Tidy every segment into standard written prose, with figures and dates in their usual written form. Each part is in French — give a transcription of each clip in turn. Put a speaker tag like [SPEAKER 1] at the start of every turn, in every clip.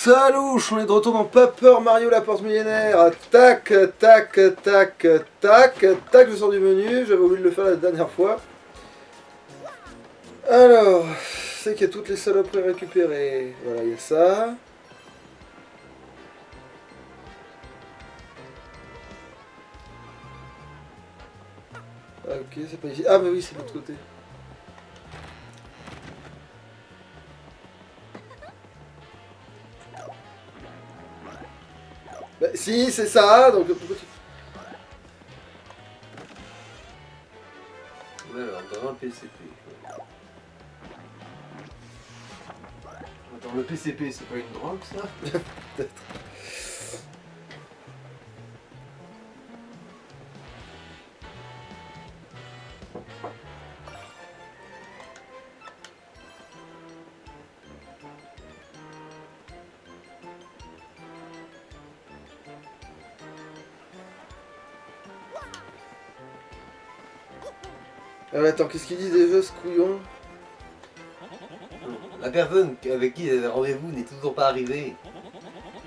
[SPEAKER 1] Salouche, on est de retour dans Paper Mario la porte millénaire. Tac, tac, tac, tac, tac, je sors du menu, j'avais oublié de le faire la dernière fois. Alors, c'est qu'il y a toutes les saloperies récupérées. Voilà, il y a ça. Ok, c'est pas ici. Ah, mais oui, c'est de l'autre côté. Bah, si, c'est ça, donc pourquoi tu...
[SPEAKER 2] Ouais, alors dans un PCP. Attends, le PCP, c'est pas une drogue, ça?
[SPEAKER 1] Peut-être. Ah ouais, attends, qu'est-ce qu'ils disent déjà, ce couillon?
[SPEAKER 2] La personne avec qui j'avais rendez-vous n'est toujours pas arrivée.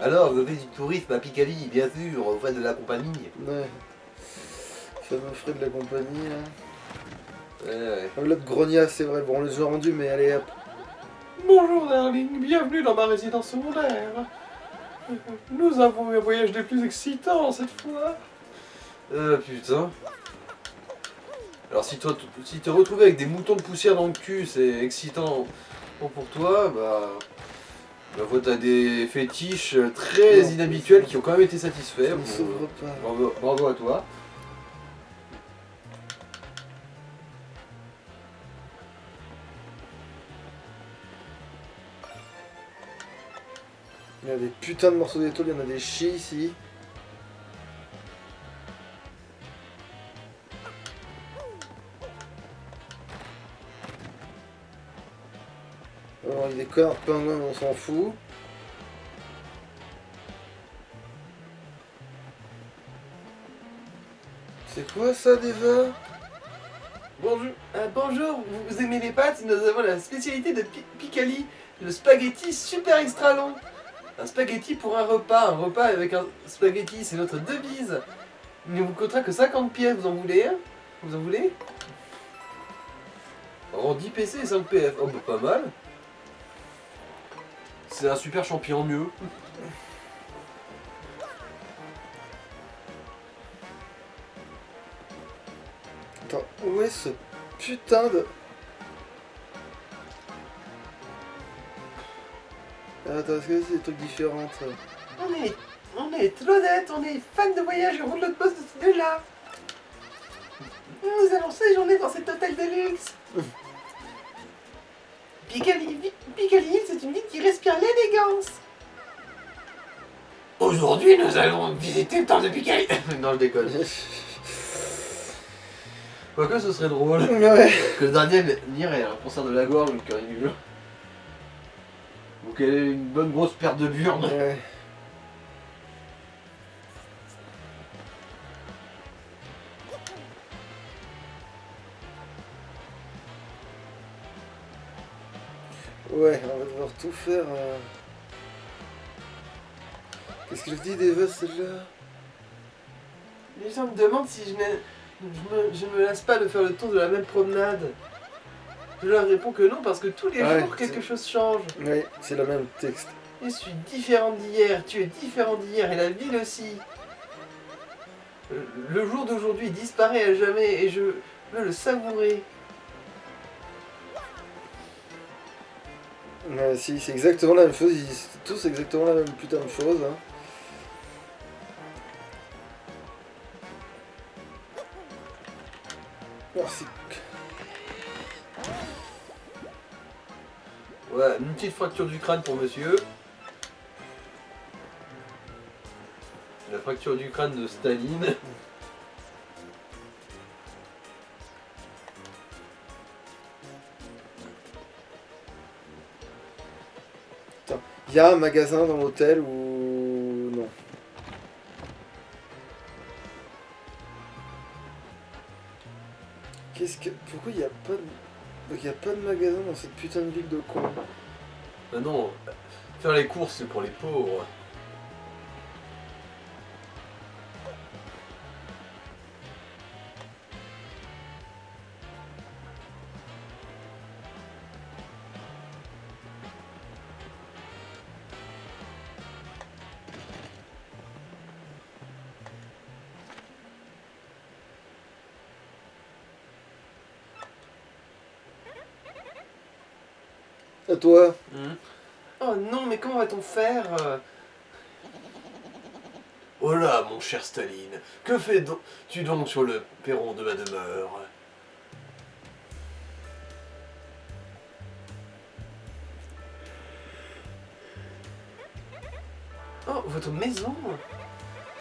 [SPEAKER 2] Alors, je fais du tourisme à Picali, bien sûr, aux frais de la compagnie.
[SPEAKER 1] Ouais. Fameux frais de la compagnie, là.
[SPEAKER 2] Ouais.
[SPEAKER 1] Ah, l'autre grognasse, c'est vrai, bon, on les a rendus, mais allez, hop.
[SPEAKER 3] Bonjour Darling, bienvenue dans ma résidence secondaire. Nous avons eu un voyage des plus excitants cette fois.
[SPEAKER 2] Putain. Alors si te retrouver avec des moutons de poussière dans le cul, c'est excitant pour toi, bah t'as des fétiches très
[SPEAKER 1] Non.
[SPEAKER 2] inhabituels qui ont quand même été satisfaits.
[SPEAKER 1] Ça ne
[SPEAKER 2] Bon,
[SPEAKER 1] s'ouvre pas.
[SPEAKER 2] bravo à toi.
[SPEAKER 1] Il y a des putains de morceaux d'étoiles, il y en a des chies ici. Alors, il y a des corps pingouins, on s'en fout. C'est quoi ça, Deva?
[SPEAKER 2] Bonjour, bonjour, vous aimez les pâtes? Nous avons la spécialité de Picali, le spaghetti super extra long. Un spaghetti pour un repas avec un spaghetti, c'est notre devise. Il ne vous coûtera que 50 pièces, vous en voulez un? Vous en voulez? En 10 PC et 5 PF, oh bah pas mal. C'est un super champion mieux.
[SPEAKER 1] Attends, où est ce putain de... Ah, attends, est-ce que c'est des trucs différents, ça?
[SPEAKER 3] On est Claudette, on est fan de voyage et on roule notre poste de là. Nous allons séjourner dans cet hôtel de luxe. Picali, c'est une ville qui respire l'élégance.
[SPEAKER 2] Aujourd'hui, nous allons visiter le temple de Picali. Non, je déconne. Quoique ce serait drôle.
[SPEAKER 1] Ouais.
[SPEAKER 2] Que Daniel irait à un concert de la gorge quand il joue. Ou qu'elle ait une bonne grosse paire de burnes.
[SPEAKER 1] Ouais. Ouais, on va devoir tout faire. Qu'est-ce que je dis, Deva, celle-là?
[SPEAKER 3] Les gens me demandent si je me lasse pas de faire le tour de la même promenade. Je leur réponds que non parce que tous les
[SPEAKER 1] Ouais,
[SPEAKER 3] jours quelque chose change.
[SPEAKER 1] Ouais, c'est le même texte.
[SPEAKER 3] Je suis différent d'hier, tu es différent d'hier et la ville aussi. Le jour d'aujourd'hui disparaît à jamais et je veux le savourer.
[SPEAKER 1] Ouais, si, c'est exactement la même chose, ils disent tous exactement la même putain de chose. Hein. Alors, c'est...
[SPEAKER 2] Ouais, une petite fracture du crâne pour monsieur. La fracture du crâne de Staline.
[SPEAKER 1] Il y a un magasin dans l'hôtel ou... Non. Qu'est-ce que... Pourquoi il n'y a pas de... Donc il n'y a pas de magasin dans cette putain de ville de con.
[SPEAKER 2] Non. Faire les courses, c'est pour les pauvres.
[SPEAKER 1] À toi.
[SPEAKER 3] Oh non, mais comment va-t-on faire
[SPEAKER 2] Oh là, mon cher Staline, que fais-tu donc sur le perron de ma demeure?
[SPEAKER 3] Oh, votre maison.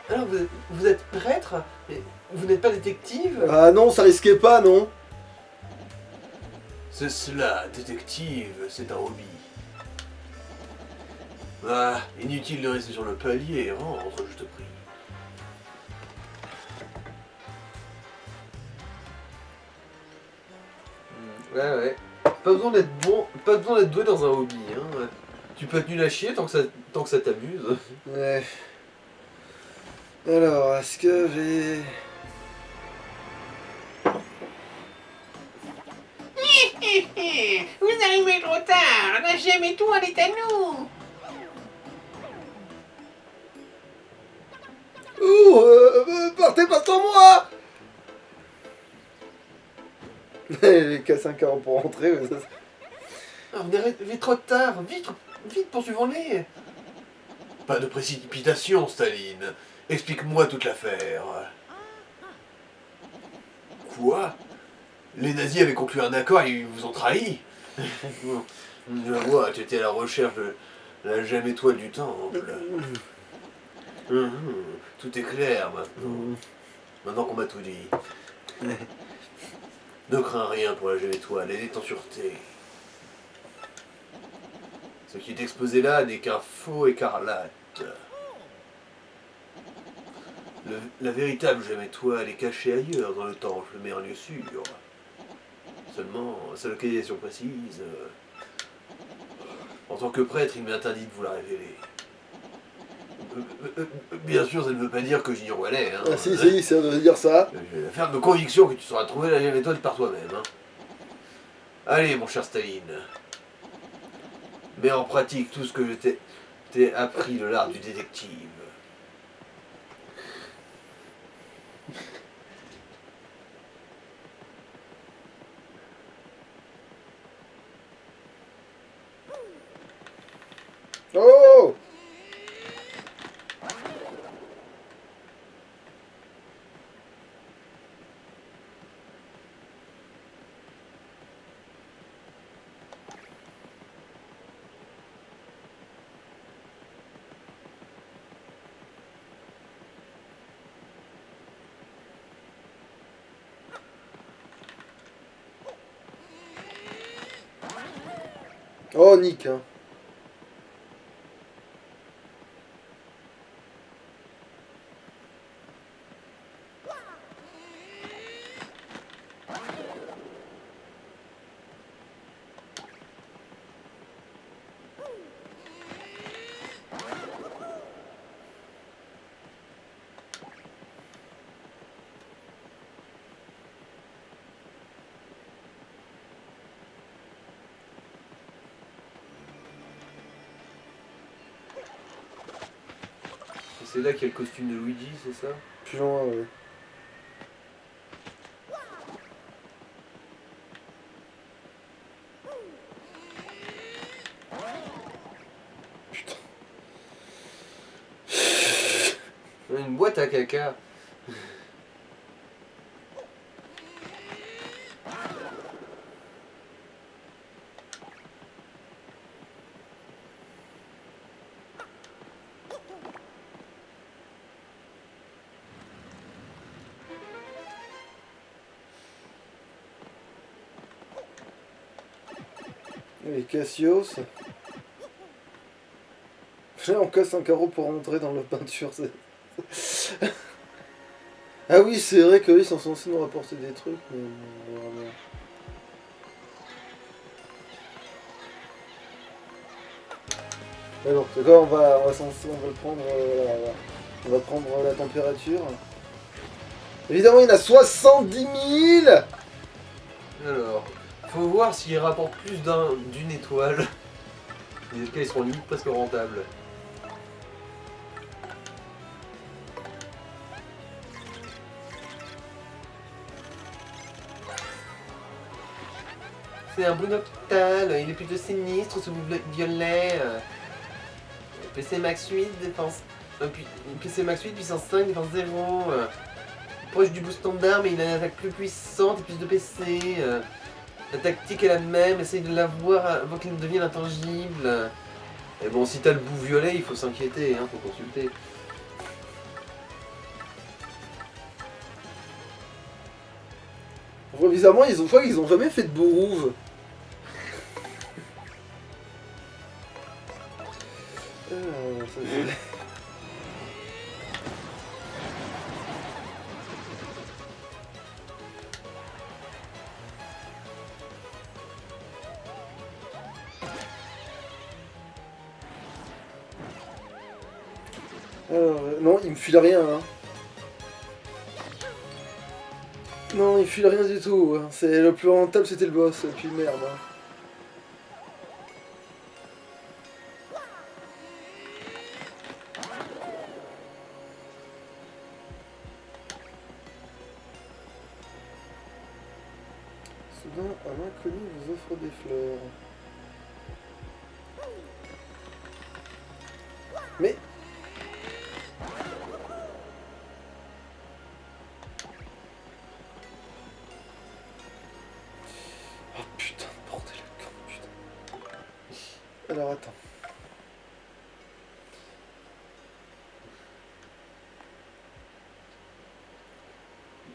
[SPEAKER 3] Alors, vous êtes prêtre, mais vous n'êtes pas détective?
[SPEAKER 1] Ah non, ça risquait pas, non?
[SPEAKER 2] C'est cela, détective, c'est un hobby. Ah, inutile de rester sur le palier, rentre, je te prie.
[SPEAKER 3] Ouais. Pas besoin d'être bon, pas besoin d'être doué dans un hobby, hein. Tu peux être nul à chier tant que ça t'amuse.
[SPEAKER 1] Ouais. Alors, est-ce que j'ai...
[SPEAKER 4] Vous arrivez trop tard, la gemme étoile est à nous.
[SPEAKER 1] Ouh, partez pas sans moi. Il qu'à 5 heures pour rentrer, mais ça...
[SPEAKER 3] Ah, vous arrivez trop tard, vite, poursuivons-les.
[SPEAKER 2] Pas de précipitation, Staline. Explique-moi toute l'affaire. Quoi? Les nazis avaient conclu un accord et ils vous ont trahi? Je vois, tu étais à la recherche de la gemme étoile du temple. Tout est clair maintenant. Maintenant qu'on m'a tout dit. Ne crains rien pour la gemme étoile, elle est en sûreté. Ce qui est exposé là n'est qu'un faux écarlate. La véritable gemme étoile est cachée ailleurs dans le temple, mais en lieu sûr. Seulement, sa localisation précise. En tant que prêtre, il m'est interdit de vous la révéler. Bien sûr, ça ne veut pas dire que j'ignore où elle est. Hein.
[SPEAKER 1] Ah si, ça veut dire ça.
[SPEAKER 2] Je vais faire de conviction que tu sauras trouver la gemme étoile par toi-même. Hein. Allez, mon cher Staline. Mets en pratique tout ce que je t'ai appris de l'art du détective.
[SPEAKER 1] Oh! Oh, Nick, hein.
[SPEAKER 2] C'est là qu'il y a le costume de Luigi, c'est ça?
[SPEAKER 1] Plus loin, ouais.
[SPEAKER 3] Une boîte à caca.
[SPEAKER 1] Et Cassios. Là, on casse un carreau pour rentrer dans la peinture. Ah oui, c'est vrai qu'ils sont censés nous rapporter des trucs, mais on verra bien. Mais bon, c'est quoi, on va le prendre, on va prendre la température. Évidemment, il y en a 70 000.
[SPEAKER 2] Alors, faut voir s'il rapporte plus d'une étoile. Dans les cas, ils seront limite presque rentables. C'est un Brunoctal, il est plutôt sinistre sous violet. PC Max 8, défense. PC Max 8, puissance 5, défense 0. Proche du boost standard, mais il a une attaque plus puissante et plus de PC. La tactique est la même, essaye de l'avoir avant qu'il ne devienne intangible. Et bon, si t'as le bout violet, il faut s'inquiéter, hein, faut consulter.
[SPEAKER 1] Bizarrement, je crois qu'ils ont jamais fait de Bourouve. Alors, non, il me file rien. Hein. Non, il file rien du tout. Hein. C'est le plus rentable, c'était le boss. Et puis merde. Hein. Soudain, un inconnu vous offre des fleurs. Mais... Oh putain, bordel, putain. Alors attends.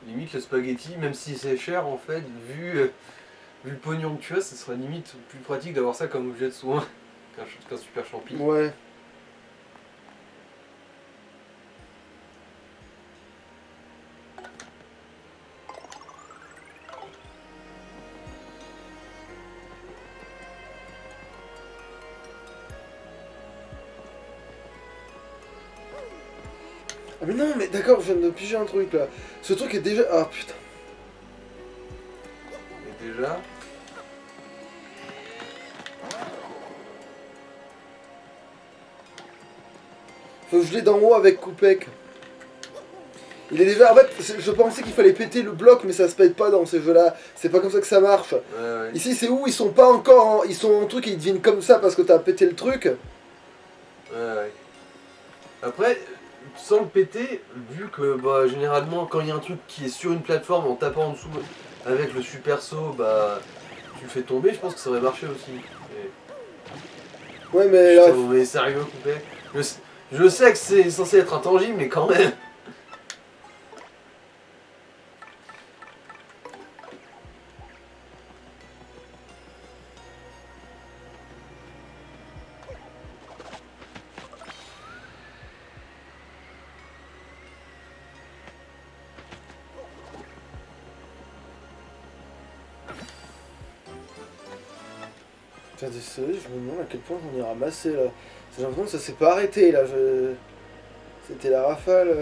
[SPEAKER 2] Limite le spaghetti, même si c'est cher en fait, vu le pognon que tu as, ce serait limite plus pratique d'avoir ça comme objet de soin qu'un super champi.
[SPEAKER 1] Ouais. Ah mais non, mais d'accord, je viens de piger un truc là. Ce truc est déjà... Ah putain.
[SPEAKER 2] Et déjà...
[SPEAKER 1] Faut que je l'ai d'en haut avec Koupek. Il est déjà... En fait, je pensais qu'il fallait péter le bloc, mais ça se pète pas dans ces jeux-là. C'est pas comme ça que ça marche.
[SPEAKER 2] Ouais.
[SPEAKER 1] Ici, c'est où ils sont pas encore... Ils sont en truc et ils deviennent comme ça parce que t'as pété le truc.
[SPEAKER 2] Ouais. Après, sans le péter, vu que bah, généralement quand il y a un truc qui est sur une plateforme en tapant en dessous avec le super saut, bah tu le fais tomber, je pense que ça aurait marché aussi.
[SPEAKER 1] Ouais, mais... là,
[SPEAKER 2] Putain, mais sérieux, coupé. Je sais que c'est censé être intangible, mais quand même.
[SPEAKER 1] Putain, désolé, je me demande à quel point j'en ai ramassé là. J'ai l'impression que ça s'est pas arrêté là. C'était la rafale.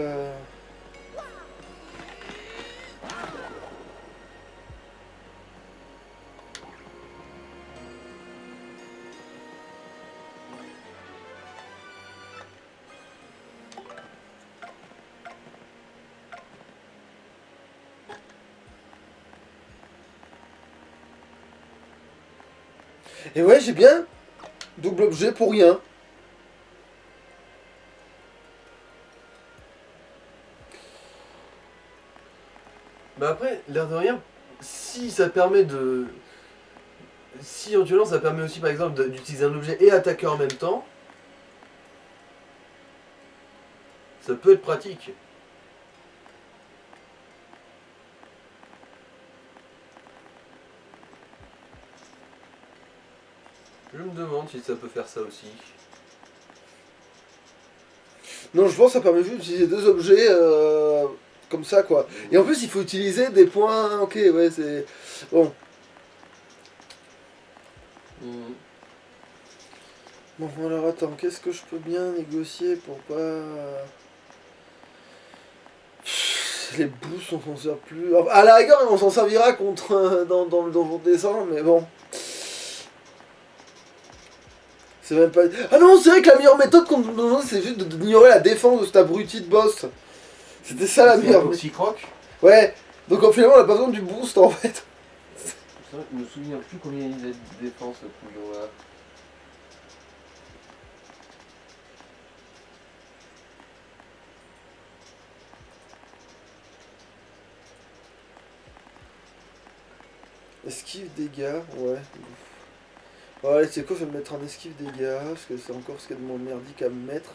[SPEAKER 1] Et ouais, j'ai bien double objet pour rien.
[SPEAKER 2] Bah après, l'air de rien, si ça permet de... Si éventuellement ça permet aussi par exemple d'utiliser un objet et attaquer en même temps, ça peut être pratique. Je me demande si ça peut faire ça aussi.
[SPEAKER 1] Non, je pense que ça permet juste d'utiliser deux objets comme ça quoi. Et en plus, il faut utiliser des points. Ok, ouais, c'est. Bon. Bon, alors attends, qu'est-ce que je peux bien négocier pour pas... Les boosts, on s'en sert plus... Enfin, à la rigueur, on s'en servira contre dans le donjon descend, mais bon... C'est même pas... Ah non, c'est vrai que la meilleure méthode contre le donjon, c'est juste d'ignorer la défense de cet abruti de boss. C'était ça la meilleure méthode.
[SPEAKER 2] Croc.
[SPEAKER 1] Ouais, donc finalement on a pas besoin du boost en fait.
[SPEAKER 2] C'est vrai que je me souviens plus combien il a de défense le couillon là.
[SPEAKER 1] Esquive dégâts, ouais. Bon, allez, c'est quoi, je vais me mettre en esquive dégâts, parce que c'est encore ce qu'il y a de moins merdique à me mettre.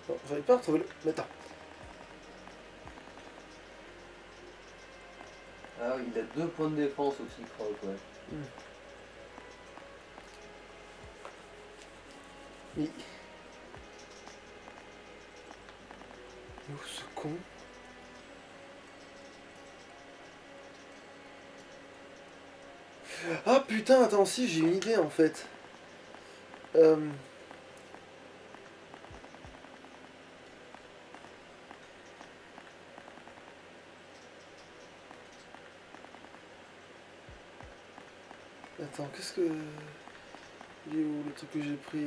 [SPEAKER 1] Bon, j'arrive pas à retrouver le... Mais attends.
[SPEAKER 2] Ah oui, il a 2 points de défense aussi, Croc, ouais.
[SPEAKER 1] Mais... Où ce con? Ah putain, attends, si, j'ai une idée en fait. Attends, qu'est-ce que... Il est où le truc que j'ai pris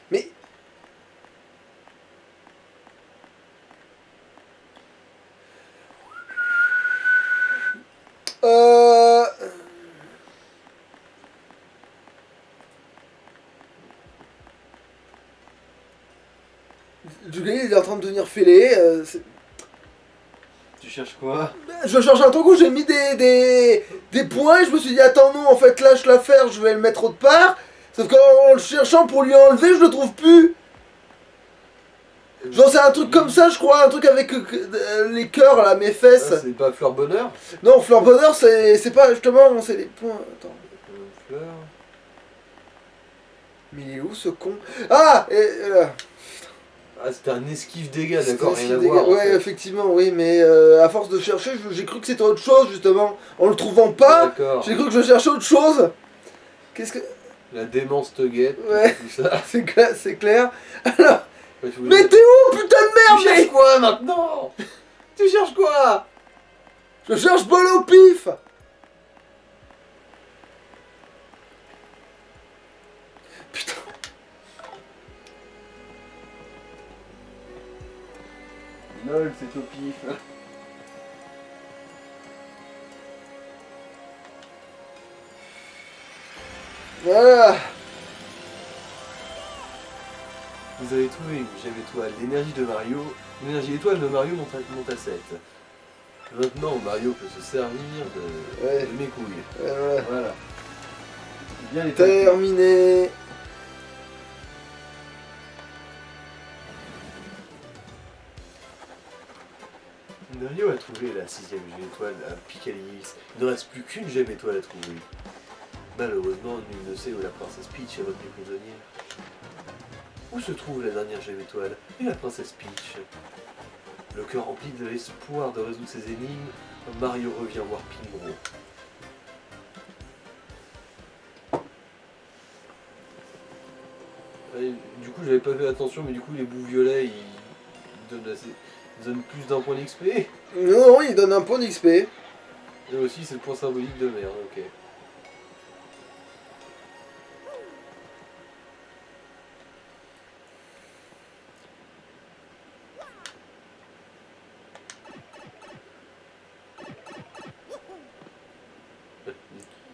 [SPEAKER 1] Mais... Du coup, il est en train de devenir fêlé.
[SPEAKER 2] Tu cherches quoi?
[SPEAKER 1] Je cherche un truc où j'ai mis des points et je me suis dit attends non en fait lâche l'affaire, je vais le mettre autre part. Sauf qu'en le cherchant pour lui enlever je le trouve plus. Genre c'est un truc comme ça je crois, un truc avec les cœurs là, mes fesses.
[SPEAKER 2] Ah, c'est pas Fleur Bonheur?
[SPEAKER 1] Non Fleur Bonheur c'est pas justement, c'est les points. Attends.
[SPEAKER 2] Fleur...
[SPEAKER 1] Mais il est où ce con? Ah et là.
[SPEAKER 2] Ah, c'était un esquive dégâts,
[SPEAKER 1] C'était
[SPEAKER 2] d'accord,
[SPEAKER 1] aussi
[SPEAKER 2] rien à
[SPEAKER 1] des
[SPEAKER 2] voir.
[SPEAKER 1] gars-
[SPEAKER 2] en
[SPEAKER 1] Ouais
[SPEAKER 2] fait.
[SPEAKER 1] effectivement oui mais à force de chercher j'ai cru que c'était autre chose justement. En le trouvant pas,
[SPEAKER 2] D'accord.
[SPEAKER 1] j'ai cru que je cherchais autre chose. Qu'est-ce que...
[SPEAKER 2] La démence te guette,
[SPEAKER 1] Ouais.
[SPEAKER 2] tout ça.
[SPEAKER 1] C'est clair. Alors...
[SPEAKER 2] Ouais, tu voulais-
[SPEAKER 1] Mais t'es où, putain de
[SPEAKER 2] Tu
[SPEAKER 1] merde,
[SPEAKER 2] cherches
[SPEAKER 1] mais...
[SPEAKER 2] quoi maintenant? Tu cherches quoi?
[SPEAKER 1] Je cherche bol au pif. Putain.
[SPEAKER 2] Lol, c'est au pif.
[SPEAKER 1] Voilà.
[SPEAKER 2] Vous avez trouvé une gemme étoile, l'énergie de Mario, l'énergie étoile de Mario monte à 7. Maintenant, Mario peut se servir
[SPEAKER 1] Ouais.
[SPEAKER 2] de mes couilles.
[SPEAKER 1] Voilà.
[SPEAKER 2] Voilà. Bien les
[SPEAKER 1] Terminé.
[SPEAKER 2] Mario a trouvé la 6ème gemme étoile à Picalis. Il ne reste plus qu'une gemme étoile à trouver. Malheureusement, nul ne sait où la princesse Peach est retenue prisonnière. Où se trouve la dernière gemme étoile et la princesse Peach? Le cœur rempli de l'espoir de résoudre ces énigmes, Mario revient voir Pingro. Du coup, j'avais pas fait attention, mais du coup, les bouts violets, ils donnent plus d'un point d'XP.
[SPEAKER 1] Non, non, il donne un point d'XP.
[SPEAKER 2] Et aussi, c'est le point symbolique de merde, ok.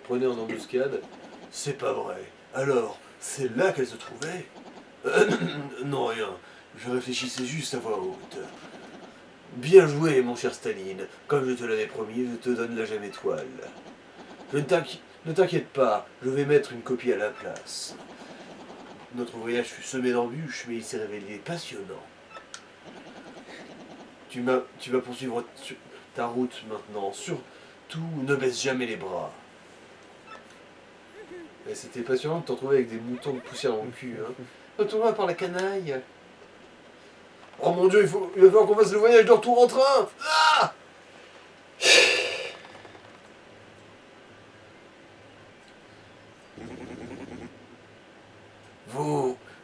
[SPEAKER 2] Prenez en embuscade. C'est pas vrai. Alors, c'est là qu'elle se trouvait? Non, rien. Je réfléchissais juste à voix haute. Bien joué, mon cher Staline. Comme je te l'avais promis, je te donne la gemme étoile. Ne t'inquiète pas, je vais mettre une copie à la place. Notre voyage fut semé d'embûches, mais il s'est révélé passionnant. Tu vas poursuivre ta route maintenant. Surtout, ne baisse jamais les bras. Mais c'était passionnant de te retrouver avec des moutons de poussière dans le cul. Hein.
[SPEAKER 3] Retourne-moi par la canaille.
[SPEAKER 2] Oh mon dieu, il va falloir qu'on fasse le voyage de retour en train. Ah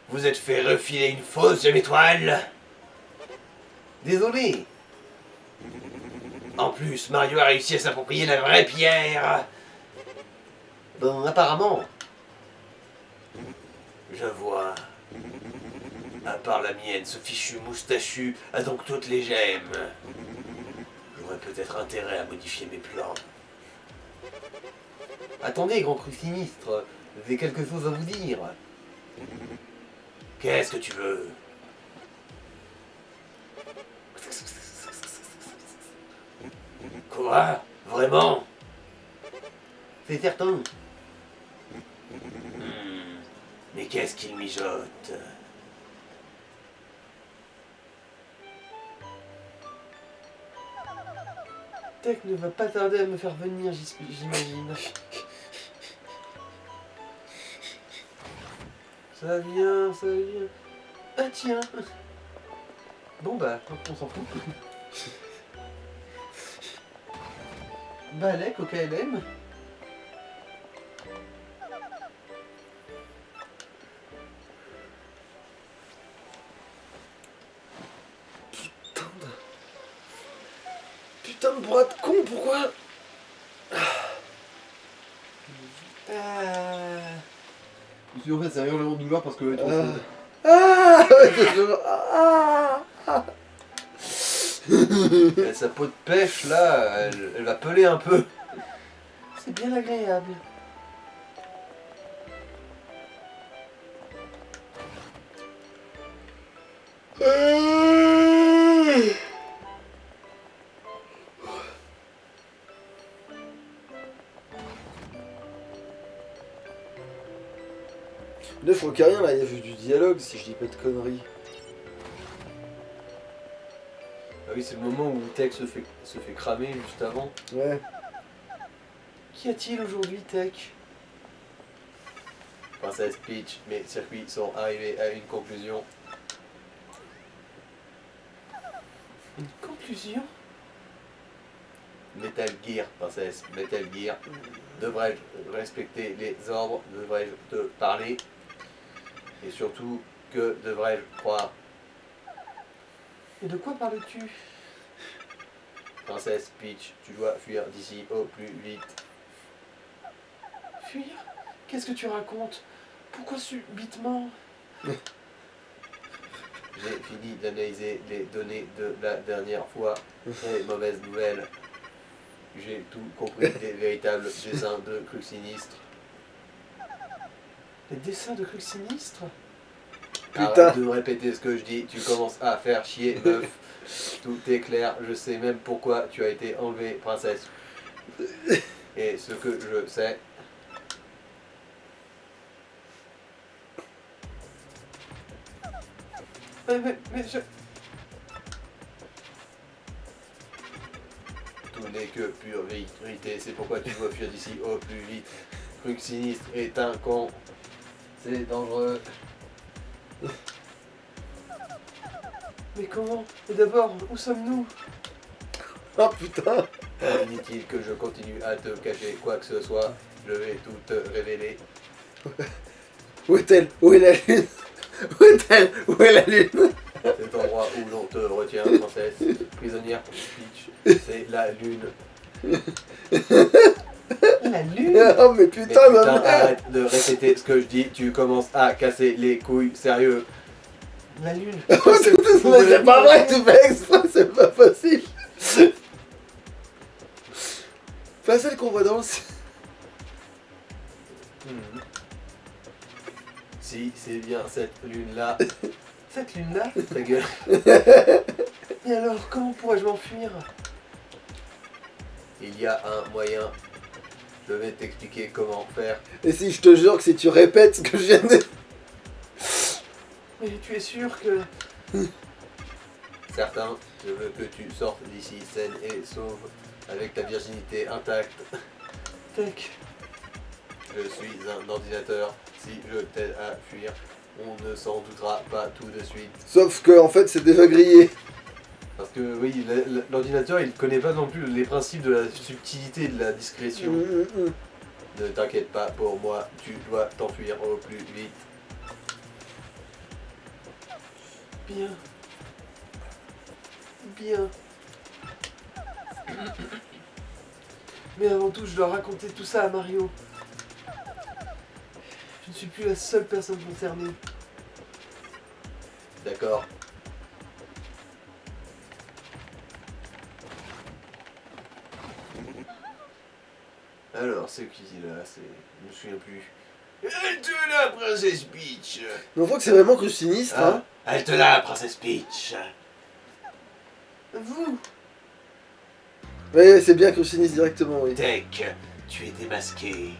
[SPEAKER 2] vous êtes fait refiler une fausse étoile. Désolé. En plus, Mario a réussi à s'approprier la vraie pierre. Bon, apparemment. Je vois. À part la mienne, ce fichu moustachu a donc toutes les gemmes. J'aurais peut-être intérêt à modifier mes plans. Attendez, grand cru sinistre, j'ai quelque chose à vous dire. Qu'est-ce que tu veux? Quoi? Vraiment? C'est certain. Mais qu'est-ce qu'il mijote?
[SPEAKER 3] Tech ne va pas tarder à me faire venir, j'imagine. Ça vient, ça vient. Ah tiens. Bon bah, on s'en fout. Balek au KLM.
[SPEAKER 1] Putain de bras de con, pourquoi?
[SPEAKER 2] En fait, c'est un hurlement de douleur parce que... Sa peau de pêche, là, elle va peler un peu.
[SPEAKER 3] C'est bien agréable.
[SPEAKER 1] Là, je crois qu'il y a rien, là, il y a vu du dialogue, si je dis pas de conneries.
[SPEAKER 2] Ah oui, c'est le moment où Tex se fait cramer juste avant.
[SPEAKER 1] Ouais.
[SPEAKER 3] Qu'y a-t-il aujourd'hui, Tech?
[SPEAKER 2] Princesse Peach, mes circuits sont arrivés à une conclusion.
[SPEAKER 3] Une conclusion?
[SPEAKER 2] Metal Gear, princesse, Metal Gear. Devrais-je respecter les ordres? Devrais-je te parler? Et surtout, que devrais-je croire?
[SPEAKER 3] Et de quoi parles-tu?
[SPEAKER 2] Princesse Peach, tu dois fuir d'ici au plus vite.
[SPEAKER 3] Fuir? Qu'est-ce que tu racontes? Pourquoi subitement?
[SPEAKER 2] J'ai fini d'analyser les données de la dernière fois. Très mauvaise nouvelle. J'ai tout compris des véritables dessins de Crux Sinistre.
[SPEAKER 3] Les dessins de Crux Sinistre?
[SPEAKER 1] Putain.
[SPEAKER 2] Arrête de me répéter ce que je dis, tu commences à faire chier, meuf. Tout est clair, je sais même pourquoi tu as été enlevée, princesse. Et ce que je sais...
[SPEAKER 3] Mais je...
[SPEAKER 2] Tout n'est que pure vérité, c'est pourquoi tu dois fuir d'ici au plus vite. Crux Sinistre est un con. C'est dangereux.
[SPEAKER 3] Mais comment? Et d'abord, où sommes-nous?
[SPEAKER 1] Oh putain.
[SPEAKER 2] Inutile que je continue à te cacher quoi que ce soit, je vais tout te révéler.
[SPEAKER 1] Où est-elle? Où est la lune? Où est-elle? Où est la lune?
[SPEAKER 2] Cet endroit où l'on te retient, princesse, prisonnière Peach, c'est la lune.
[SPEAKER 3] La lune?
[SPEAKER 1] Oh mais
[SPEAKER 2] Mais
[SPEAKER 1] putain, ma mère.
[SPEAKER 2] arrête de répéter ce que je dis, tu commences à casser les couilles, sérieux.
[SPEAKER 3] La lune?
[SPEAKER 1] Mais c'est pas vrai, tu fais exprès, c'est pas possible. Pas celle qu'on voit dans le...
[SPEAKER 2] Si, c'est bien cette lune-là.
[SPEAKER 3] Cette lune-là?
[SPEAKER 2] Ta gueule.
[SPEAKER 3] Et alors, comment pourrais-je m'enfuir?
[SPEAKER 2] Il y a un moyen. Je vais t'expliquer comment faire.
[SPEAKER 1] Et si je te jure que si tu répètes ce que je viens de...
[SPEAKER 3] Mais tu es sûr que...
[SPEAKER 2] Certain, je veux que tu sortes d'ici saine et sauve, avec ta virginité intacte.
[SPEAKER 3] Tech,
[SPEAKER 2] je suis un ordinateur. Si je t'aide à fuir, on ne s'en doutera pas tout de suite.
[SPEAKER 1] Sauf que en fait c'est déjà grillé.
[SPEAKER 2] Parce que oui, l'ordinateur il connaît pas non plus les principes de la subtilité et de la discrétion. Ne t'inquiète pas pour moi, tu dois t'enfuir au plus vite.
[SPEAKER 3] Bien. Bien. Mais avant tout, je dois raconter tout ça à Mario. Je ne suis plus la seule personne concernée.
[SPEAKER 2] D'accord. Alors, c'est qui là? C'est... Je me souviens plus. Halte là, princesse Peach!
[SPEAKER 1] Mais on voit que c'est vraiment que sinistre, hein.
[SPEAKER 2] Halte là, princesse Peach!
[SPEAKER 3] Vous,
[SPEAKER 1] Ouais, c'est bien que sinistre directement, oui.
[SPEAKER 2] Tech, tu es démasqué.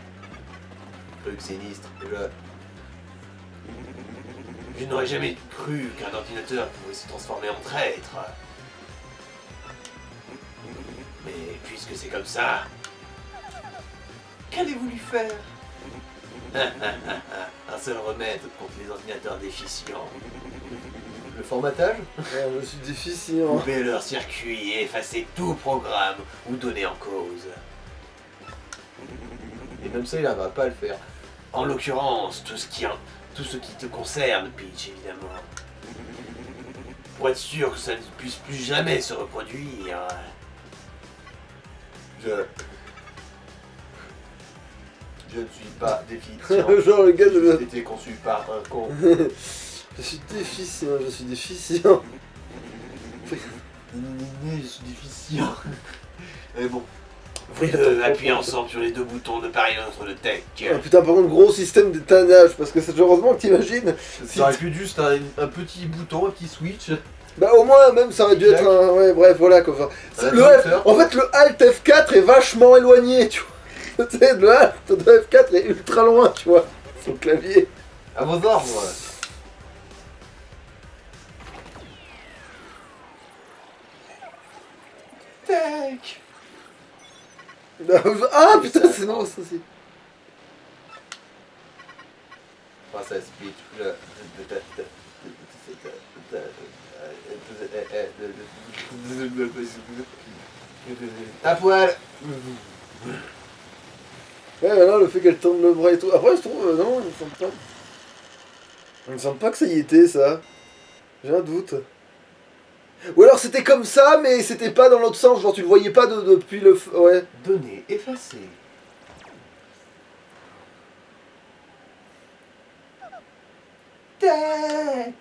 [SPEAKER 2] Truc sinistre, là. Je n'aurais jamais cru qu'un ordinateur pouvait se transformer en traître. Mais puisque c'est comme ça...
[SPEAKER 3] qu'allez-vous lui faire?
[SPEAKER 2] Un seul remède contre les ordinateurs déficients. Le formatage?
[SPEAKER 1] Ouais, je suis déficient.
[SPEAKER 2] Couper leur circuit et effacer tout programme ou donner en cause. Et même ça, il va pas le faire. En l'occurrence, tout ce qui te concerne, Peach, évidemment. Pour être sûr que ça ne puisse plus jamais se reproduire. Je ne suis pas déficient.
[SPEAKER 1] Genre le gars de...
[SPEAKER 2] J'ai été conçu par un con.
[SPEAKER 1] Je suis déficient, je suis déficient.
[SPEAKER 2] Je suis déficient. Mais bon.
[SPEAKER 1] Oui,
[SPEAKER 2] Appuyez ensemble sur les deux boutons de part et d'autre de tech.
[SPEAKER 1] Ah, putain, par contre, gros système d'étannage, parce que c'est heureusement que t'imagines.
[SPEAKER 2] Ça aurait pu être juste un petit bouton, un petit switch.
[SPEAKER 1] Bah au moins, même ça aurait dû être un... Ouais, bref, voilà quoi. Enfin, en fait, le Alt F4 est vachement éloigné, tu vois. Tu sais, le Alt de F4 est ultra loin, tu vois. Son clavier.
[SPEAKER 2] À vos ordres.
[SPEAKER 3] Tech.
[SPEAKER 1] Ah putain, c'est non, ça aussi.
[SPEAKER 2] Princesse Peach. À poil.
[SPEAKER 1] Ouais, voilà, le fait qu'elle tourne le bras et tout. Après, je trouve, non, il me semble pas. Il me semble pas que ça y était, ça. J'ai un doute. Ou alors c'était comme ça, mais c'était pas dans l'autre sens, genre tu le voyais pas depuis le... Ouais.
[SPEAKER 2] Données effacées.
[SPEAKER 3] Tech.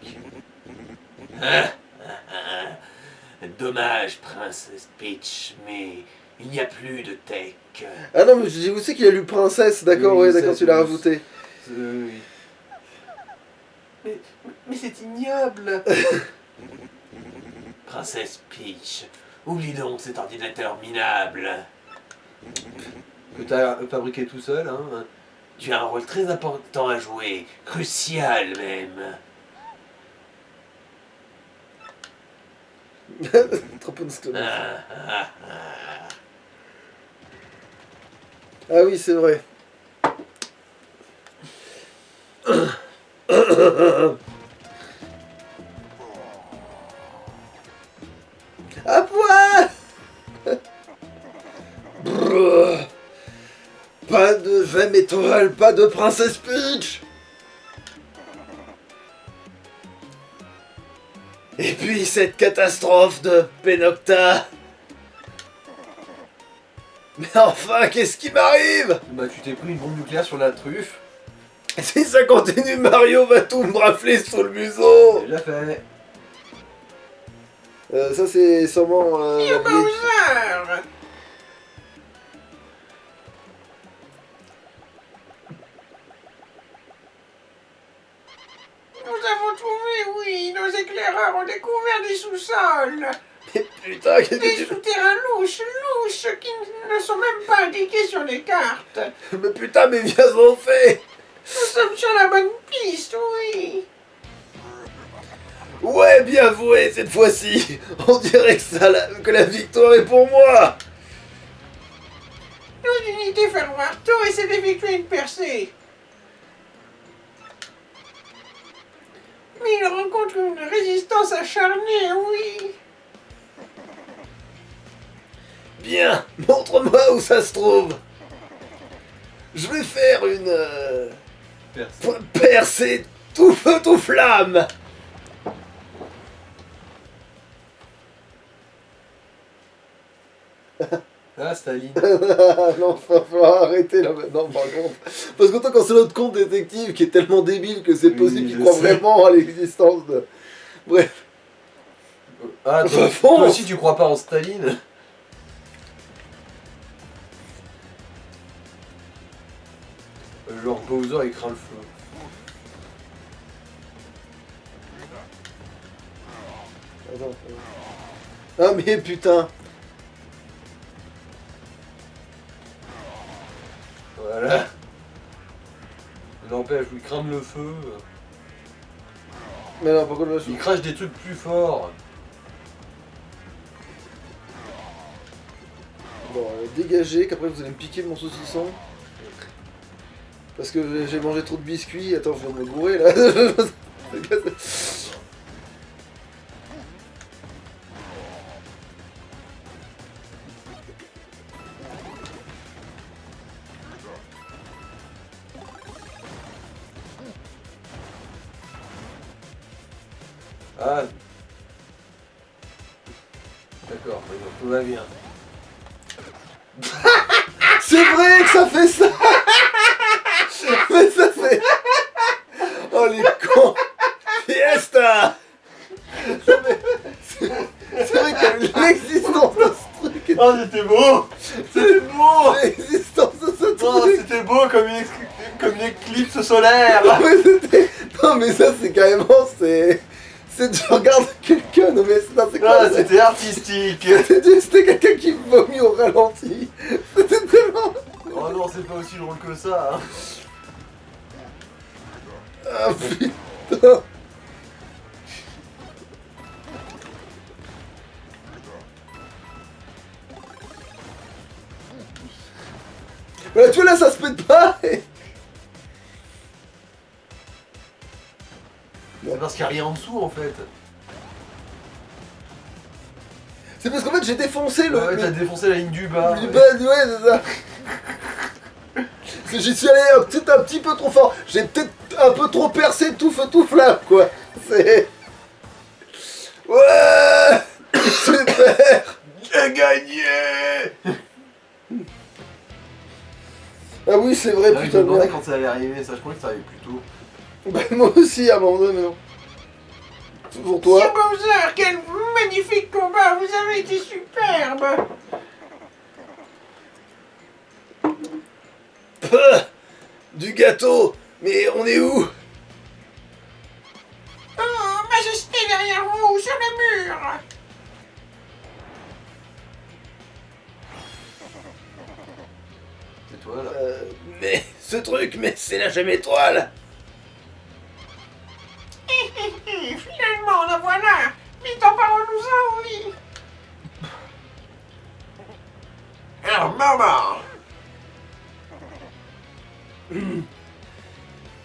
[SPEAKER 2] Dommage, princesse Peach, mais il n'y a plus de tech.
[SPEAKER 1] Ah non, mais je dis aussi qu'il a lu Princesse, d'accord,
[SPEAKER 2] Oui,
[SPEAKER 1] ouais,
[SPEAKER 2] ça,
[SPEAKER 1] d'accord, tu l'as
[SPEAKER 2] c'est-
[SPEAKER 1] rajouté.
[SPEAKER 2] Oui.
[SPEAKER 3] Mais c'est ignoble.
[SPEAKER 2] Princesse Peach, oublie donc cet ordinateur minable. Que t'as fabriqué tout seul, hein. Tu as un rôle très important à jouer, crucial même.
[SPEAKER 1] Trop peu de stomach.
[SPEAKER 2] Ah.
[SPEAKER 1] Ah oui, c'est vrai. À poil. Brrr. Pas de Gemme étoile, pas de Princesse Peach. Et puis cette catastrophe de Penocta. Mais enfin, qu'est-ce qui m'arrive?
[SPEAKER 2] Bah tu t'es pris une bombe nucléaire sur la truffe.
[SPEAKER 1] Si ça continue, Mario va tout me rafler sous le museau.
[SPEAKER 2] Déjà fait.
[SPEAKER 1] Ça c'est sûrement... la vieille-
[SPEAKER 4] Bowser! Nous avons trouvé, oui, nos éclaireurs ont découvert des sous-sols.
[SPEAKER 1] Mais putain, qu'est-ce
[SPEAKER 4] Des
[SPEAKER 1] que tu...
[SPEAKER 4] souterrains louches qui ne sont même pas indiqués sur les cartes.
[SPEAKER 1] Mais putain, mais viens en fait.
[SPEAKER 4] Nous sommes sur la bonne piste, oui.
[SPEAKER 1] Ouais, bien joué cette fois-ci. On dirait que la victoire est pour moi.
[SPEAKER 4] Nos unités ferment marteau et essaient d'effectuer une percée. Mais ils rencontrent une résistance acharnée, oui.
[SPEAKER 1] Bien, montre-moi où ça se trouve. Je vais faire une percée tout feu tout flamme.
[SPEAKER 2] Ah, Staline.
[SPEAKER 1] Non, va falloir arrêter là maintenant par contre. Parce qu'autant quand c'est notre compte détective qui est tellement débile que c'est
[SPEAKER 2] Oui,
[SPEAKER 1] possible
[SPEAKER 2] je
[SPEAKER 1] qu'il croit
[SPEAKER 2] sais.
[SPEAKER 1] vraiment à l'existence de... Bref.
[SPEAKER 2] Ah,
[SPEAKER 1] Fonce.
[SPEAKER 2] toi aussi tu crois pas en Staline? Genre Bowser il craint le feu.
[SPEAKER 1] Attends. Ah mais putain.
[SPEAKER 2] Voilà. N'empêche, il crame le feu.
[SPEAKER 1] Mais non, pourquoi le
[SPEAKER 2] Il crache des trucs plus forts.
[SPEAKER 1] Bon, dégagez, qu'après vous allez me piquer mon saucisson. Parce que j'ai mangé trop de biscuits. Attends, je viens de me bourrer là.
[SPEAKER 2] Ah. D'accord, tout va bien.
[SPEAKER 1] C'est vrai que ça fait ça. Mais ça fait... Oh les cons. Fiesta. C'est vrai que l'existence de ce truc...
[SPEAKER 2] Oh, c'était beau. C'était beau.
[SPEAKER 1] L'existence de ce
[SPEAKER 2] Oh,
[SPEAKER 1] truc...
[SPEAKER 2] c'était beau comme une éclipse solaire.
[SPEAKER 1] Ouais, c'était... Non mais ça c'est carrément... C'est tu regardes quelqu'un, non mais c'est quoi
[SPEAKER 2] Ah, c'était artistique.
[SPEAKER 1] C'était quelqu'un qui vomit au ralenti. C'était tellement...
[SPEAKER 2] Oh non, c'est pas aussi drôle que ça. Hein.
[SPEAKER 1] Ah putain. Voilà, tu vois là ça se pète pas.
[SPEAKER 2] C'est parce qu'il n'y a rien en dessous en fait.
[SPEAKER 1] C'est parce qu'en fait j'ai défoncé le...
[SPEAKER 2] Ouais, t'as défoncé la ligne du bas.
[SPEAKER 1] Du bas, ouais, c'est ça. Parce que j'y suis allé peut-être un petit peu trop fort. J'ai peut-être un peu trop percé tout feu tout flamme, quoi. C'est... Ouais. Super.
[SPEAKER 2] J'ai gagné.
[SPEAKER 1] Ah oui, c'est vrai,
[SPEAKER 2] Ah, je
[SPEAKER 1] putain
[SPEAKER 2] me
[SPEAKER 1] de
[SPEAKER 2] demandais
[SPEAKER 1] merde.
[SPEAKER 2] quand ça allait arriver, ça je croyais que ça arrivait plus tôt.
[SPEAKER 1] Bah, moi aussi, à un moment donné, mais non. Pour toi.
[SPEAKER 4] Monsieur Bowser, quel magnifique combat. Vous avez été superbe.
[SPEAKER 1] Du gâteau. Mais on est où?
[SPEAKER 4] Oh, majesté derrière vous, sur le mur.
[SPEAKER 2] C'est toi là.
[SPEAKER 1] Mais ce truc, mais c'est la jamais étoile.
[SPEAKER 4] Finalement, la voilà. Vite, emparons-nous-en, oui.
[SPEAKER 2] Un moment.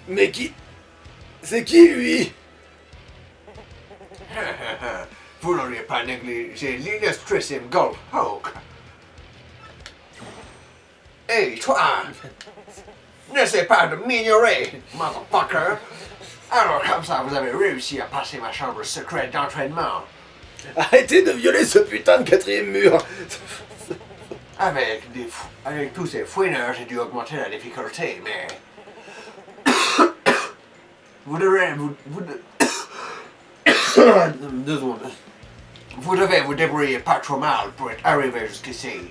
[SPEAKER 1] Mais qui... C'est qui, lui?
[SPEAKER 2] Vous n'auriez pas négligé l'illustrissime Gold Hawk. Hey, toi! N'essaie pas de m'ignorer, motherfucker! Alors comme ça, vous avez réussi à passer ma chambre secrète d'entraînement.
[SPEAKER 1] Arrêtez de violer ce putain de quatrième mur.
[SPEAKER 2] Avec tous ces fouineurs, j'ai dû augmenter la difficulté, mais... Vous devez... Deux secondes. Vous devez vous débrouiller pas trop mal pour être arrivé jusqu'ici.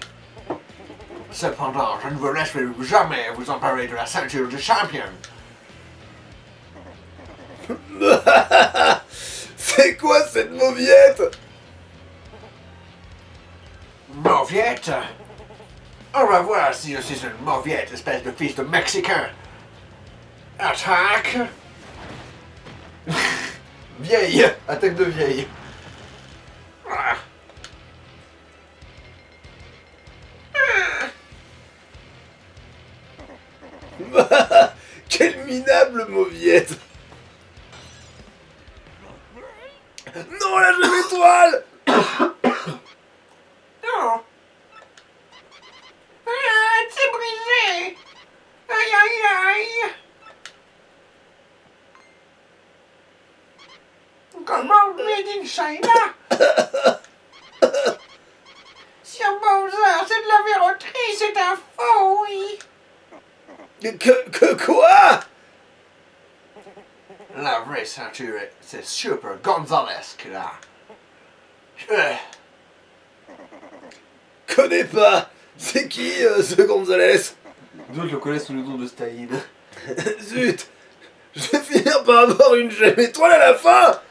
[SPEAKER 2] Cependant, je ne vous laisserai jamais vous emparer de la ceinture de champion.
[SPEAKER 1] C'est quoi cette mauviette?
[SPEAKER 2] Mauviette? On va voir si je suis une mauviette, espèce de fils de Mexicain. Attaque! Vieille! Attaque de vieille.
[SPEAKER 1] Quelle minable mauviette. Non, la jeune étoile.
[SPEAKER 4] Non. Ah, c'est brisé. Aïe, aïe, aïe. Comment made in China? Sir Bowser, c'est de la verroterie, c'est un faux, oui.
[SPEAKER 1] Quoi?
[SPEAKER 2] La vraie ceinture, c'est Super Gonzalesque, là.
[SPEAKER 1] Connais pas. C'est qui ce Gonzalez?
[SPEAKER 2] D'autres le connaissent sous le nom de Staline.
[SPEAKER 1] Zut. Je vais finir par avoir une jeune étoile à la fin.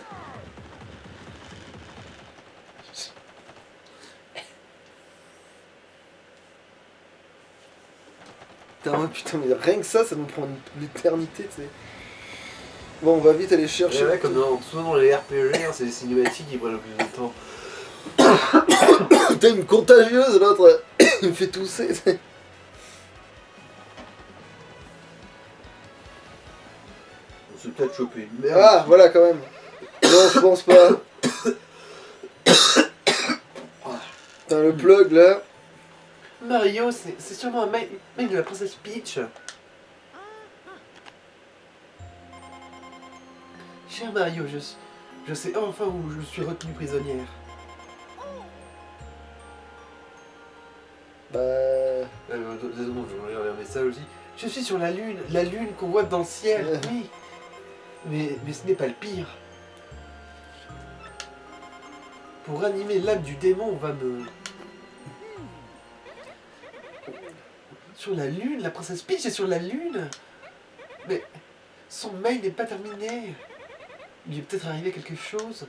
[SPEAKER 1] Putain, mais rien que ça nous prend une éternité, tu sais. Bon, on va vite aller chercher.
[SPEAKER 2] Ouais, comme souvent dans les RPG, hein, c'est les cinématiques qui prennent le plus de temps.
[SPEAKER 1] Putain, une contagieuse, l'autre. Il me fait tousser, tu sais.
[SPEAKER 2] On s'est peut-être chopé une merde.
[SPEAKER 1] Ah, voilà, quand même. Non, je pense pas. Putain, le plug, là.
[SPEAKER 3] Mario, c'est sûrement un mec de la princesse Peach. Cher Mario, je sais enfin où je suis retenue prisonnière. Désolé, je vais regarder un message aussi. Je suis sur la lune qu'on voit dans le ciel, oui. Mais ce n'est pas le pire. Pour ranimer l'âme du démon, on va me... Sur la lune, la princesse Peach est sur la lune. Mais son mail n'est pas terminé. Il lui est peut-être arrivé quelque chose.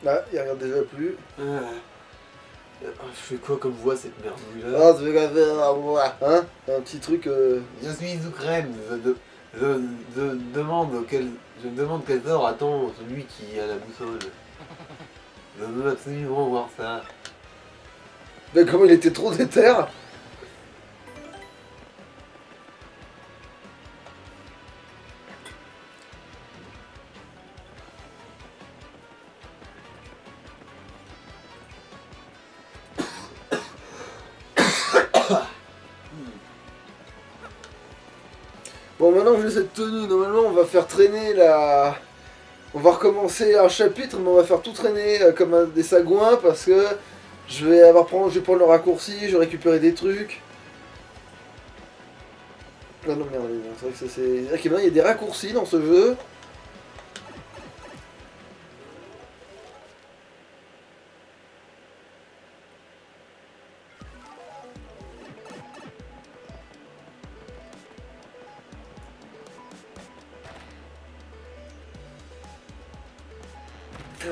[SPEAKER 1] Là, il regarde déjà plus.
[SPEAKER 3] Je fais quoi comme voix cette merdouille-là?
[SPEAKER 1] Ah, tu veux qu'à faire, hein? Un petit truc.
[SPEAKER 3] Je suis Ukraine. Je demande quel tort attend celui qui a la boussole. Je veux absolument voir ça.
[SPEAKER 1] Mais comment il était trop déter. Bon, maintenant que j'ai cette tenue, normalement on va faire traîner la... On va recommencer un chapitre, mais on va faire tout traîner comme des sagouins parce que je vais prendre le raccourci, je vais récupérer des trucs. Ah non, merde, c'est vrai que ça c'est... C'est-à-dire qu'il y a des raccourcis dans ce jeu.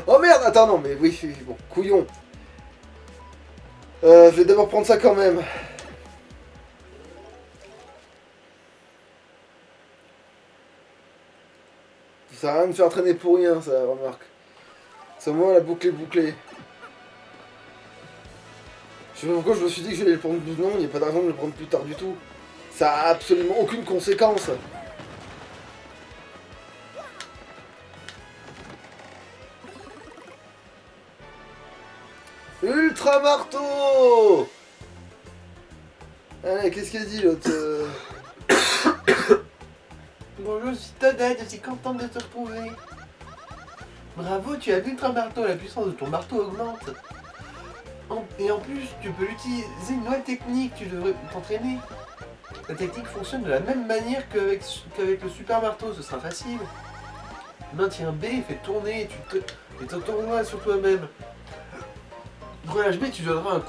[SPEAKER 1] Oh merde, attends, non, mais oui, bon, couillon. Je vais d'abord prendre ça quand même. Ça sert à rien de faire traîner pour rien, ça, remarque. C'est moi la boucle est bouclée. Je sais pas pourquoi je me suis dit que j'allais le prendre plus non, il n'y a pas de raison de le prendre plus tard du tout. Ça a absolument aucune conséquence. Ultra marteau. Allez, qu'est-ce qu'elle dit l'autre
[SPEAKER 3] Bonjour, je suis Toadette, je suis contente de te retrouver. Bravo, tu as l'ultra marteau, la puissance de ton marteau augmente. Et en plus, tu peux utiliser une nouvelle technique, tu devrais t'entraîner. La technique fonctionne de la même manière qu'avec le super marteau, ce sera facile. Maintiens B, fais tourner et t'autorise sur toi-même. Relâche B, tu donneras un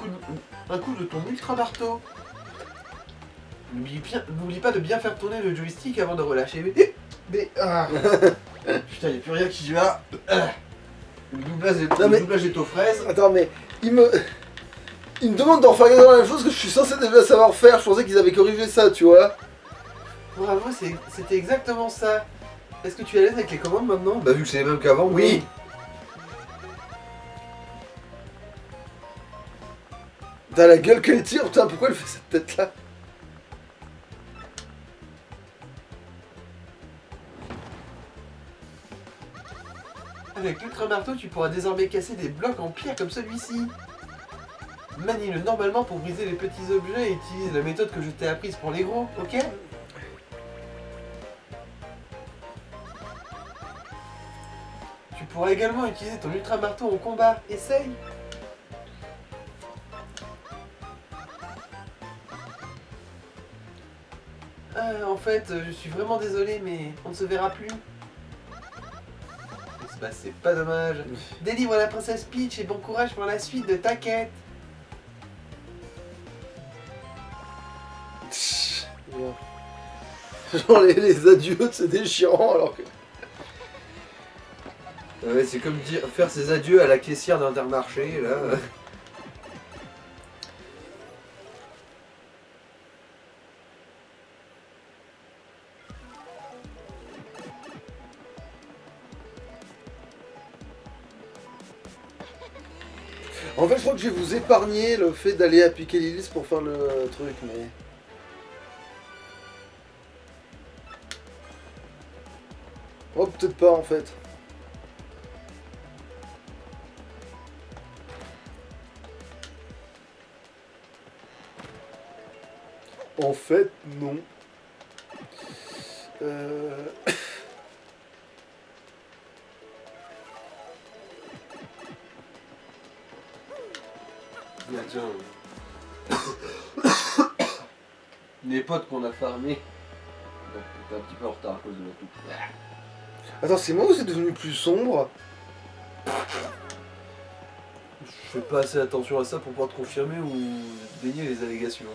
[SPEAKER 3] coup de ton ultra marteau. N'oublie pas de bien faire tourner le joystick avant de relâcher B. Putain, y'a plus rien qui va. Le doublage est aux fraises.
[SPEAKER 1] Attends, mais il me demande d'en faire exactement la même chose que je suis censé déjà savoir faire. Je pensais qu'ils avaient corrigé ça, tu vois.
[SPEAKER 3] Bravo, c'était exactement ça. Est-ce que tu es à l'aise avec les commandes maintenant?
[SPEAKER 2] Bah vu que c'est les mêmes qu'avant, oui.
[SPEAKER 1] T'as la gueule qu'elle tire, putain, pourquoi elle fait cette tête-là?
[SPEAKER 3] Avec l'ultra marteau, tu pourras désormais casser des blocs en pierre comme celui-ci. Manie-le normalement pour briser les petits objets et utilise la méthode que je t'ai apprise pour les gros, ok? Tu pourras également utiliser ton ultra marteau en combat. Essaye! En fait, je suis vraiment désolé, mais on ne se verra plus. Bah, c'est pas dommage. Délivre la princesse Peach et bon courage pour la suite de ta quête.
[SPEAKER 1] Genre les adieux, c'est déchirant alors que...
[SPEAKER 2] Ouais, c'est comme dire, faire ses adieux à la caissière d'Intermarché, là.
[SPEAKER 1] En fait, je crois que je vais vous épargner le fait d'aller à Piquelilis pour faire le truc, mais... Oh, peut-être pas, en fait. En fait, non.
[SPEAKER 2] Ah, tiens. Les potes qu'on a farmés. T'es un petit peu en retard à cause de la toupe.
[SPEAKER 1] Attends, c'est moi ou c'est devenu plus sombre?
[SPEAKER 2] Je fais pas assez attention à ça pour pouvoir te confirmer ou dénier les allégations.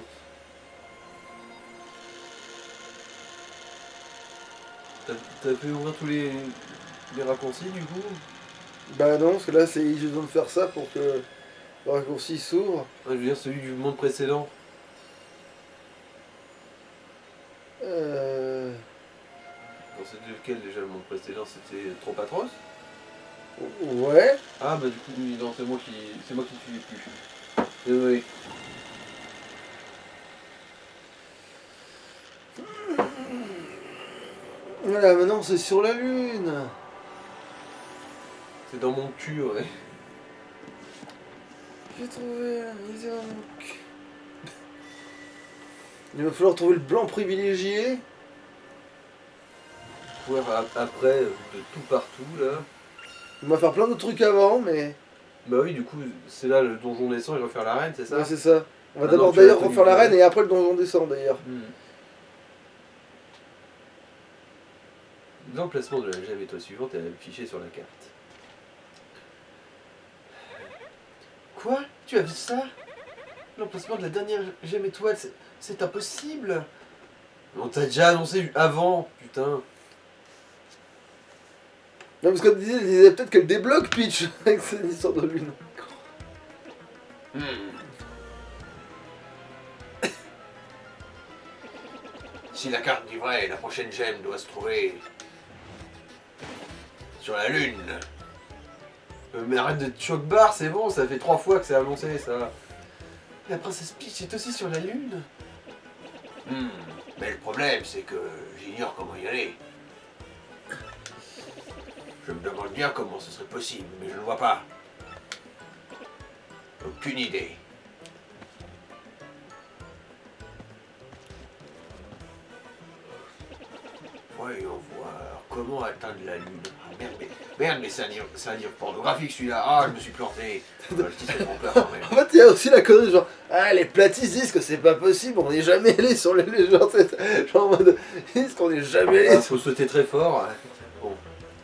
[SPEAKER 2] T'as fait ouvrir tous les raccourcis du coup?
[SPEAKER 1] Bah non, parce que là, j'ai besoin de faire ça pour que le raccourci s'ouvre.
[SPEAKER 2] Ah, je veux dire celui du monde précédent. Bon, c'était lequel déjà le monde précédent? C'était trop atroce?
[SPEAKER 1] Ouais.
[SPEAKER 2] Ah bah du coup non, c'est moi qui suis plus. Désolé.
[SPEAKER 1] Voilà, maintenant c'est sur la lune.
[SPEAKER 2] C'est dans mon cul, ouais.
[SPEAKER 1] J'ai trouvé il est dans mon cul. Il va falloir trouver le blanc privilégié.
[SPEAKER 2] Ouais, après, de tout partout là.
[SPEAKER 1] On va faire plein d'autres trucs avant, mais...
[SPEAKER 2] Bah oui, du coup, c'est là le donjon descend et refaire l'arène, c'est ça?
[SPEAKER 1] Ouais, c'est ça. On va
[SPEAKER 2] Ah
[SPEAKER 1] d'abord
[SPEAKER 2] non, tu l'as
[SPEAKER 1] d'ailleurs
[SPEAKER 2] tenu
[SPEAKER 1] refaire
[SPEAKER 2] bien.
[SPEAKER 1] l'arène et après le donjon descend d'ailleurs.
[SPEAKER 2] L'emplacement de la gemme étoile suivante est affiché sur la carte.
[SPEAKER 3] Quoi? Tu as vu ça? L'emplacement de la dernière gemme étoile, c'est impossible!
[SPEAKER 2] On t'a déjà annoncé avant, putain.
[SPEAKER 1] Non, parce qu'on disait peut-être qu'elle débloque Peach avec cette histoire de lune.
[SPEAKER 4] Si la carte dit vrai, la prochaine gemme doit se trouver sur la lune.
[SPEAKER 2] Mais arrête de te choc barre, c'est bon, ça fait 3 fois que c'est annoncé ça.
[SPEAKER 3] La princesse Peach est aussi sur la lune?
[SPEAKER 4] Mais le problème, c'est que j'ignore comment y aller. Je me demande bien comment ce serait possible, mais je ne vois pas. Aucune idée. Voyons voir. Comment atteindre la lune? Ah, merde, mais c'est un livre pornographique celui-là. Ah, je me suis planté. Le titre est trompeur quand même.
[SPEAKER 1] En fait, il y a aussi la connerie, genre, ah, les platistes disent que c'est pas possible, on n'est jamais allé sur les genre, genre en mode, ils disent qu'on n'est jamais allé
[SPEAKER 2] Ah,
[SPEAKER 1] sur...
[SPEAKER 2] faut sauter très fort.
[SPEAKER 4] Bon,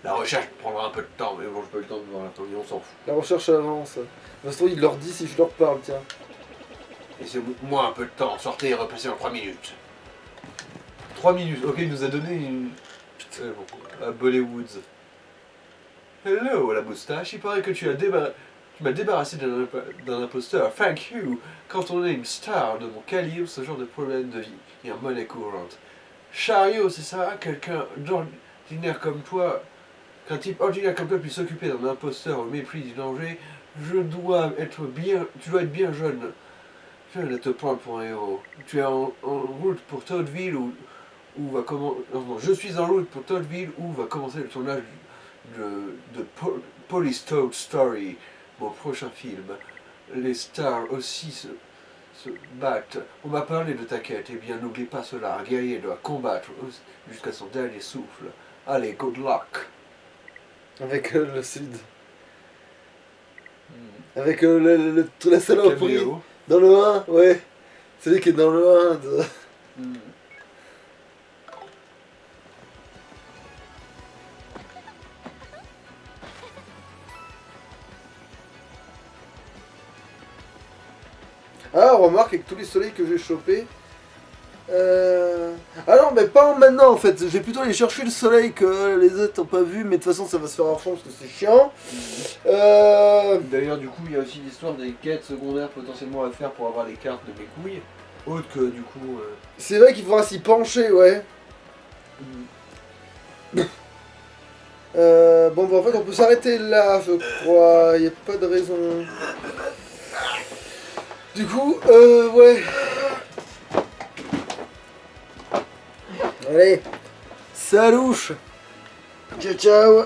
[SPEAKER 4] la recherche prendra un peu de temps, mais bon,
[SPEAKER 2] J'ai pas eu le temps de voir la fin, on s'en fout.
[SPEAKER 1] La recherche avance. De toute façon, il leur dit si je leur parle, tiens.
[SPEAKER 4] laissez-moi un peu de temps. Sortez et repassez en 3 minutes.
[SPEAKER 2] 3 minutes, ok, il nous a donné une... Putain, bon, à Bollywoods. Hello, la moustache, il paraît que tu m'as débarrassé d'un imposteur. Thank you. Quand on est une star de mon calibre, ce genre de problème devient monnaie courante. Chariot, c'est ça? Quelqu'un d'ordinaire comme toi, qu'un type ordinaire comme toi puisse s'occuper d'un imposteur au mépris du danger, tu dois être bien jeune. Là, te parle pour un héros. Tu es en route pour Toadville où va commencer. Non, je suis en route pour Toadville où va commencer le tournage de Police Toad Story, mon prochain film. Les stars aussi se battent. On m'a parlé de ta quête. Eh bien, n'oublie pas cela. Un guerrier doit combattre jusqu'à son dernier souffle. Allez, good luck.
[SPEAKER 1] Avec le sud. Avec la saloperie.
[SPEAKER 2] Caméo.
[SPEAKER 1] Dans le 1, ouais. C'est lui qui est dans le 1. Ah, remarque avec tous les soleils que j'ai chopés. Ah non, mais pas maintenant en fait. Je vais plutôt aller chercher le soleil que les autres n'ont pas vu, mais de toute façon ça va se faire à fond parce que c'est chiant.
[SPEAKER 2] D'ailleurs, du coup, il y a aussi l'histoire des quêtes secondaires potentiellement à faire pour avoir les cartes de mes couilles. Autre que du coup.
[SPEAKER 1] C'est vrai qu'il faudra s'y pencher, ouais. Bon, bah en fait on peut s'arrêter là, je crois. Il n'y a pas de raison. Du coup, ouais. Allez, salouche. Ciao, ciao.